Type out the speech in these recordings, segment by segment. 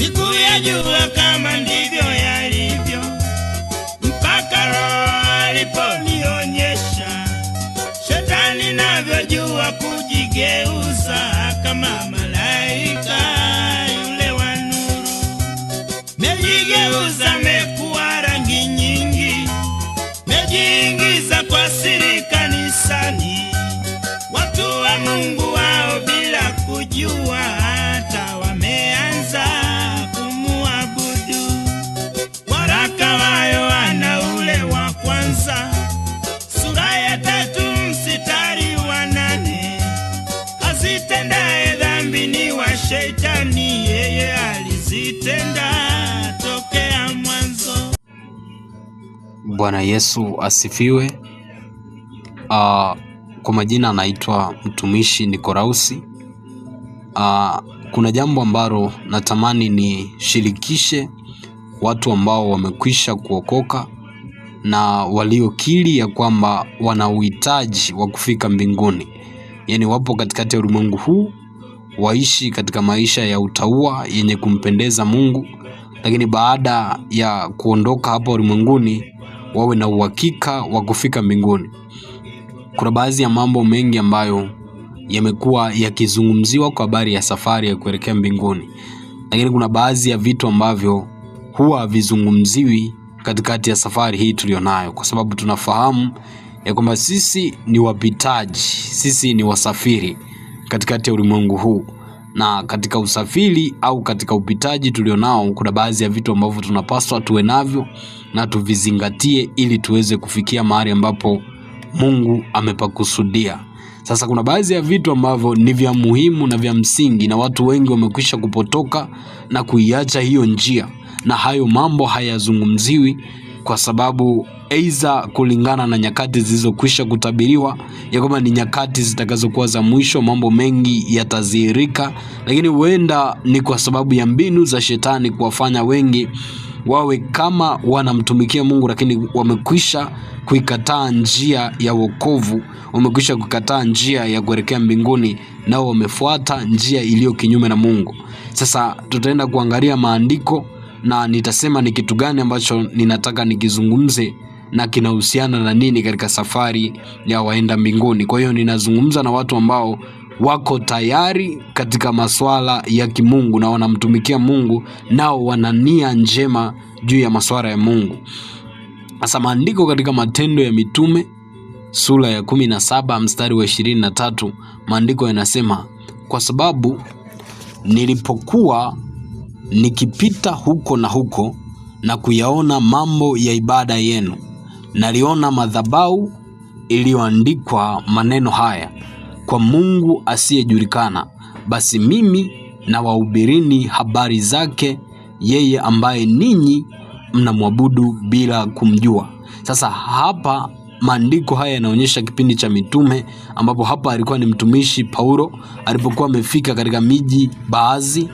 Sikuyajua kama ndivyo yalivyo, mpaka Roho aliponionyesha. Shetani navyojua kujigeuza kama malaika yule wa nuru. Mejigeuza mekuwa rangi nyingi, mejiingiza kwa siri kanisani. Watu wa Mungu wao bila kujua hata wameanza kumuabudu. Waraka wa Yohana ule wa kwanza sura ya 3 mstari wa 8, asitendaye dhambi ni wa Shetani, yeye alizitenda tokea mwanzo. Bwana Yesu asifiwe. Kwa majina anaitwa mtumishi Nikorausi. Kuna jambo ambalo natamani nishirikishe watu ambao wamekwisha kuokoka na waliokiri ya kwamba wana uhitaji wa kufika mbinguni. Yaani wapo katikati ya ulimwengu huu, waishi katika maisha ya utaua yenye kumpendeza Mungu, lakini baada ya kuondoka hapa ulimwenguni wawe na uhakika wa kufika mbinguni. Kuna baadhi ya mambo mengi ambayo yamekuwa yakizungumziwa kwa habari ya safari ya kuelekea mbinguni, lakini kuna baadhi ya vitu ambavyo huwa havizungumziwi katikati ya safari hii tulionayo, kwa sababu tunafahamu ya kwamba sisi ni wapitaji, sisi ni wasafiri katikati ya ulimwengu huu. Na katika usafiri au katika upitaji tulionao, kuna baadhi ya vitu ambavyo tunapaswa tuwe navyo na tuvizingatie ili tuweze kufikia mahali ambapo Mungu amepakusudia. Sasa kuna baadhi ya vitu ambavyo ni vya muhimu na vya msingi, na watu wengi wamekwisha kupotoka na kuiacha hiyo njia, na hayo mambo hayazungumziwi kwa sababu aidha kulingana na nyakati zilizokwisha kutabiriwa ya kwamba ni nyakati zitakazokuwa za mwisho, mambo mengi yatadhihirika, lakini huenda ni kwa sababu ya mbinu za Shetani kuwafanya wengi wawe kama wanamtumikia Mungu, lakini wamekwisha kuikataa njia ya wokovu, wamekwisha kukataa njia ya kuelekea mbinguni, nao wamefuata njia iliyo kinyume na Mungu. Sasa tutaenda kuangalia maandiko na nitasema ni kitu gani ambacho ninataka nikizungumze na kinahusiana na nini katika safari ya waenda mbinguni. Kwa hiyo ninazungumza na watu ambao wako tayari katika masuala ya kimungu na wanamtumikia Mungu, nao wana nia njema juu ya masuala ya Mungu. Sasa maandiko katika Matendo ya Mitume sura ya 17 mstari wa 23, maandiko yanasema, kwa sababu nilipokuwa nikipita huko na huko na kuyaona mambo ya ibada yenu, naliona madhabahu iliyoandikwa maneno haya, kwa Mungu asiyejulikana. Basi mimi na wahubirini habari zake yeye ambaye ninyi mnamwabudu bila kumjua. Sasa hapa maandiko haya yanaonyesha kipindi cha mitume, ambapo hapa alikuwa ni mtumishi Paulo alipokuwa amefika katika miji baadhi,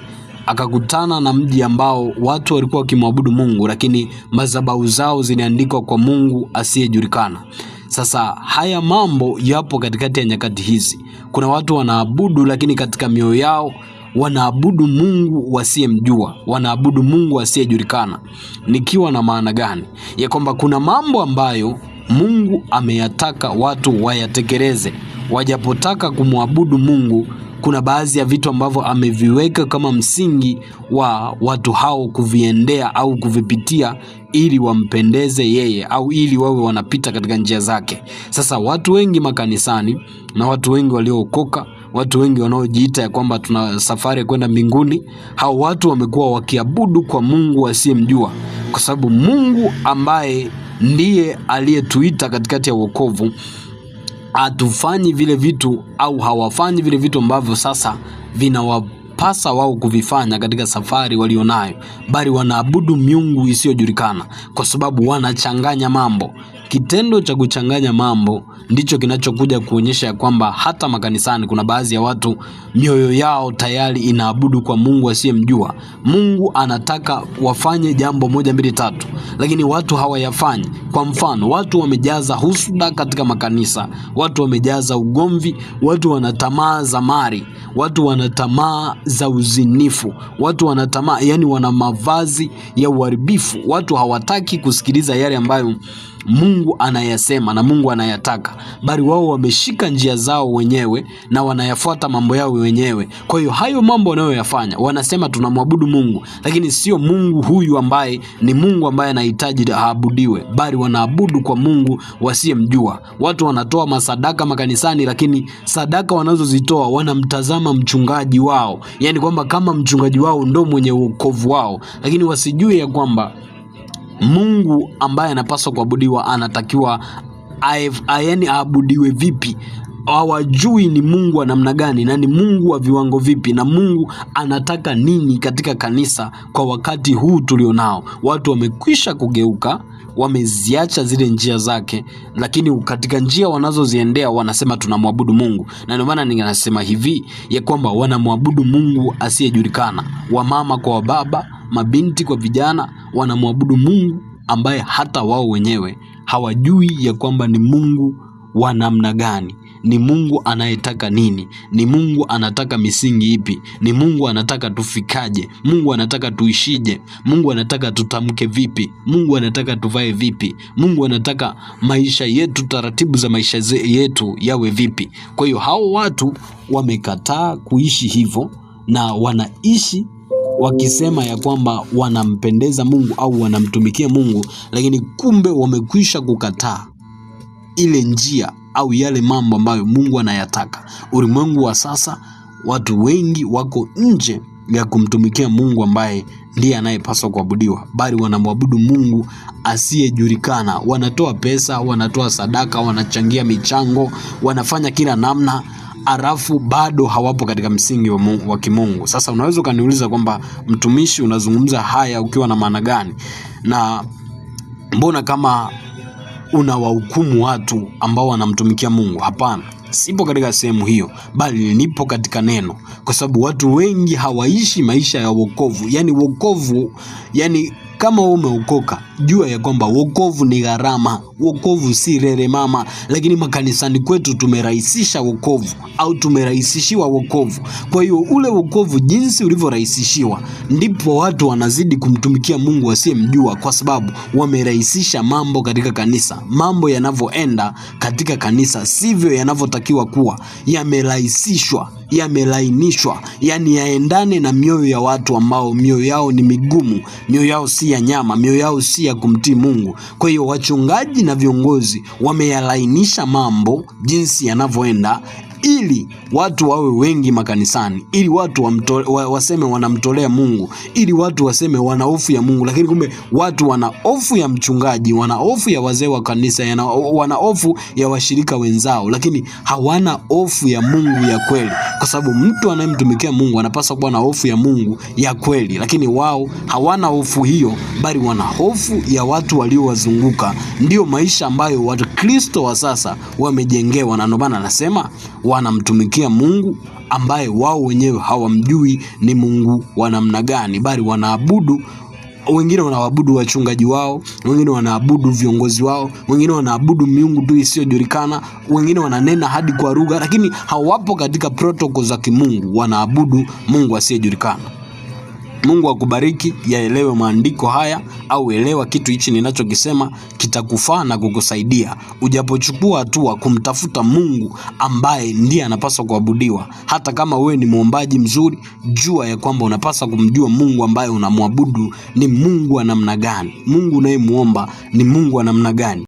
akakutana na mji ambao watu walikuwa wakimwabudu Mungu, lakini madhabahu zao ziliandikwa kwa Mungu asiyejulikana. Sasa haya mambo yapo katikati ya nyakati hizi. Kuna watu wanaabudu, lakini katika mioyo yao wanaabudu Mungu wasiyemjua, wanaabudu Mungu asiyejulikana. Nikiwa na maana gani? Ya kwamba kuna mambo ambayo Mungu ameyataka watu wayatekeleze. Wajapotaka kumwabudu Mungu, kuna baadhi ya vitu ambavyo ameviweka kama msingi wa watu hao kuviendea au kuvipitia ili wampendeze yeye, au ili wawe wanapita katika njia zake. Sasa watu wengi makanisani na watu wengi waliookoka, watu wengi wanaojiita ya kwamba tuna safari kwenda mbinguni, hao watu wamekuwa wakiabudu kwa Mungu asiyemjua, kwa sababu Mungu ambaye ndiye aliyetuita katikati ya wokovu hatufanyi vile vitu au hawafanyi vile vitu ambavyo sasa vinawapasa wao kuvifanya katika safari walionayo, bali wanaabudu miungu isiyojulikana, kwa sababu wanachanganya mambo. kitendo cha kuchanganya mambo ndicho kinachokuja kuonyesha ya kwamba hata makanisani kuna baadhi ya watu mioyo yao tayari inaabudu kwa Mungu asiyemjua. Mungu anataka wafanye jambo 1, 2, 3, lakini watu hawayafanyi. Kwa mfano, watu wamejaza husuda katika makanisa, watu wamejaza ugomvi, watu wana tamaa za mali, watu wana tamaa za uzinifu, watu wana tamaa, yani wana mavazi ya uharibifu. Watu hawataki kusikiliza yale ambayo Mungu anayasema na Mungu anayataka, bali wao wameshika njia zao wenyewe na wanayafuata mambo yao wenyewe. Kwa hiyo hayo mambo wanayoyafanya, wanasema tunamwabudu Mungu, lakini sio Mungu huyu ambaye ni Mungu ambaye anahitaji aabudiwe, bali wanaabudu kwa Mungu wasiyemjua. Watu wanatoa masadaka makanisani, lakini sadaka wanazozitoa wanamtazama mchungaji wao, yani kwamba kama mchungaji wao ndo mwenye wokovu wao, lakini wasijue ya kwamba Mungu ambaye anapaswa kuabudiwa anatakiwa yani aabudiwe vipi. Hawajui ni Mungu wa namna gani na ni Mungu wa viwango vipi, na Mungu anataka nini katika kanisa kwa wakati huu tulionao. Watu wamekwisha kugeuka, wameziacha zile njia zake, lakini katika njia wanazoziendea wanasema tunamwabudu Mungu. Na ndio maana ninasema hivi ya kwamba wanamwabudu Mungu asiyejulikana. Wamama kwa wababa, mabinti kwa vijana, wanamwabudu Mungu ambaye hata wao wenyewe hawajui ya kwamba ni Mungu wa namna gani, ni Mungu anayetaka nini, ni Mungu anataka misingi ipi, ni Mungu anataka tufikaje, Mungu anataka tuishije, Mungu anataka tutamke vipi, Mungu anataka tuvae vipi, Mungu anataka maisha yetu, taratibu za maisha yetu yawe vipi. Kwa hiyo hao watu wamekataa kuishi hivyo na wanaishi wakisema ya kwamba wanampendeza Mungu au wanamtumikia Mungu, lakini kumbe wamekwisha kukataa ile njia au yale mambo ambayo Mungu anayataka. Ulimwengu wa sasa watu wengi wako nje ya kumtumikia Mungu ambaye ndiye anayepaswa kuabudiwa, bali wanamwabudu Mungu asiyejulikana. Wanatoa pesa, wanatoa sadaka, wanachangia michango, wanafanya kila namna, arafu bado hawapo katika msingi wa kimungu. Sasa unaweza kaniuliza kwamba mtumishi, unazungumza haya ukiwa na maana gani? Na mbona kama unawahukumu watu ambao wanamtumikia Mungu? Hapana, sipo katika sehemu hiyo, bali nipo katika neno, kwa sababu watu wengi hawaishi maisha ya wokovu. Yani wokovu, yani kama umeokoka, jua ya kwamba wokovu ni gharama, wokovu si rere mama. Lakini makanisani kwetu tumerahisisha wokovu au tumerahisishiwa wokovu. Kwa hiyo ule wokovu jinsi ulivyorahisishiwa, ndipo watu wanazidi kumtumikia Mungu asiyemjua, kwa sababu wamerahisisha mambo katika kanisa. Mambo yanavyoenda katika kanisa sivyo yanavyotakiwa kuwa, yamerahisishwa, yamelainishwa, yani yaendane na mioyo ya watu ambao mioyo yao ni migumu, mioyo yao si ya nyama, mioyo yao si ya kumtii Mungu. Kwa hiyo wachungaji na viongozi wameyalainisha mambo jinsi yanavyoenda, ili watu wawe wengi makanisani, ili watu waseme wanamtolea Mungu, ili watu waseme wana hofu ya Mungu. Lakini kumbe watu wana hofu ya mchungaji, wana hofu ya wazee wa kanisa, wana hofu ya washirika wenzao, lakini hawana hofu ya Mungu ya kweli. Kwa sababu mtu anayemtumikia Mungu anapaswa kuwa na hofu ya Mungu ya kweli, lakini wao hawana hofu hiyo, bali wana hofu ya watu waliowazunguka. Ndio maisha ambayo watu Kristo wa sasa wamejengewa, na ndio maana anasema wanamtumikia Mungu ambaye wao wenyewe hawamjui ni Mungu wa namna gani, bali wanaabudu. Wengine wanaabudu wachungaji wao, wengine wanaabudu viongozi wao, wengine wanaabudu miungu tu isiyojulikana, wengine wananena hadi kwa lugha, lakini hawapo katika protokol za kimungu, wanaabudu Mungu asiyejulikana. Mungu akubariki. Yaelewe maandiko haya, au elewa kitu hichi ninachokisema kitakufaa na kukusaidia ujapochukua hatua kumtafuta Mungu ambaye ndiye anapaswa kuabudiwa. Hata kama wewe ni muombaji mzuri, jua ya kwamba unapaswa kumjua Mungu ambaye unamwabudu ni Mungu wa namna gani. Mungu unayemuomba ni Mungu wa namna gani.